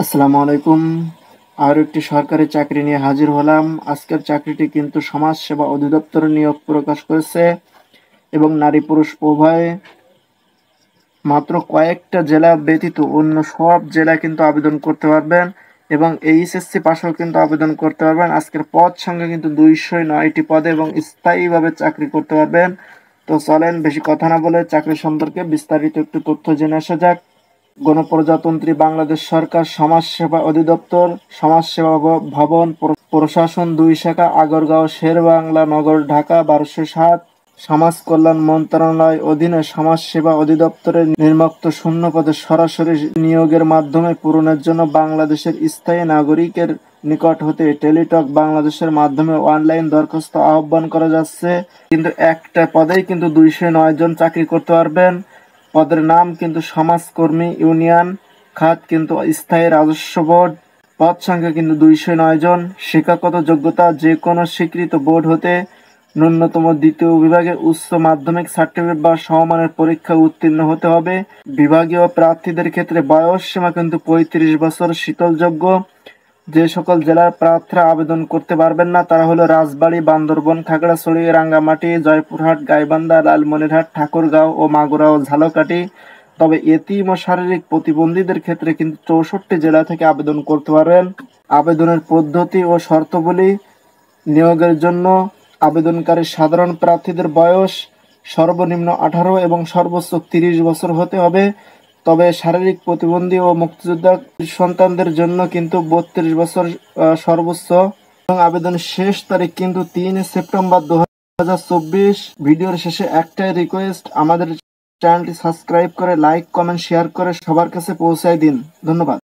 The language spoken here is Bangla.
আসসালামু আলাইকুম। আরও একটি সরকারি চাকরি নিয়ে হাজির হলাম। আজকের চাকরিটি কিন্তু সমাজ সেবা অধিদপ্তরে নিয়োগ প্রকাশ করেছে এবং নারী পুরুষ উভয়ে মাত্র কয়েকটা জেলা ব্যতীত অন্য সব জেলায় কিন্তু আবেদন করতে পারবেন এবং এইচএসসি পাশেও কিন্তু আবেদন করতে পারবেন। আজকের পদ সংখ্যা কিন্তু 209টি পদে এবং স্থায়ীভাবে চাকরি করতে পারবেন। তো চলেন বেশি কথা না বলে চাকরি সম্পর্কে বিস্তারিত একটু তথ্য জেনে আসা যাক। গণপ্রজাতন্ত্রী বাংলাদেশ সরকার সমাজ সেবা অধিদপ্তর, সমাজ সেবা ভবন, প্রশাসন 2 শাখা, আগারগাঁও, শেরেবাংলা নগর, ঢাকা 1207। সমাজ কল্যাণ মন্ত্রণালয় অধীনে সমাজ সেবা অধিদপ্তরের নির্মুক্ত শূন্য পদে সরাসরি নিয়োগের মাধ্যমে পূরণের জন্য বাংলাদেশের স্থায়ী নাগরিকের নিকট হতে টেলিটক বাংলাদেশের মাধ্যমে অনলাইন দরখাস্ত আহ্বান করা যাচ্ছে। কিন্তু একটা পদেই কিন্তু 209 জন চাকরি করতে পারবেন। পদের নাম কিন্তু সমাজকর্মী, ইউনিয়ন খাত কিন্তু স্থায়ী রাজস্ব বোর্ড। পদ সংখ্যা কিন্তু 209 জন। শিক্ষাগত যোগ্যতা যে কোনো স্বীকৃত বোর্ড হতে ন্যূনতম দ্বিতীয় বিভাগে উচ্চ মাধ্যমিক সার্টিফিকেট বা সমমানের পরীক্ষা উত্তীর্ণ হতে হবে। বিভাগীয় প্রার্থীদের ক্ষেত্রে বয়স সীমা কিন্তু 35 বছর শীতলযোগ্য। যে সকল জেলার প্রার্থীরা আবেদন করতে পারবেন না তারা হলো রাজবাড়ী, বান্দরবন, খাগড়াছড়ি, রাঙ্গামাটি, জয়পুরহাট, গাইবান্ধা, লালমনিরহাট, ঠাকুরগাঁও ও মাগুরা ও ঝালকাঠি। তবে এতিম ও শারীরিক প্রতিবন্ধীদের ক্ষেত্রে কিন্তু 64 জেলা থেকে আবেদন করতে পারবেন। আবেদনের পদ্ধতি ও শর্তাবলী: নিয়োগের জন্য আবেদনকারী সাধারণ প্রার্থীদের বয়স সর্বনিম্ন 18 এবং সর্বোচ্চ 30 বছর হতে হবে। তবে শারীরিক প্রতিবন্ধী ও মুক্তিযোদ্ধা সন্তানদের জন্য কিন্তু 32 বছর সর্বোচ্চ। এবং আবেদনের শেষ তারিখ কিন্তু 3 সেপ্টেম্বর 2024। ভিডিওর শেষে একটাই রিকোয়েস্ট, আমাদের চ্যানেলটি সাবস্ক্রাইব করে লাইক, কমেন্ট, শেয়ার করে সবার কাছে পৌঁছায় দিন। ধন্যবাদ।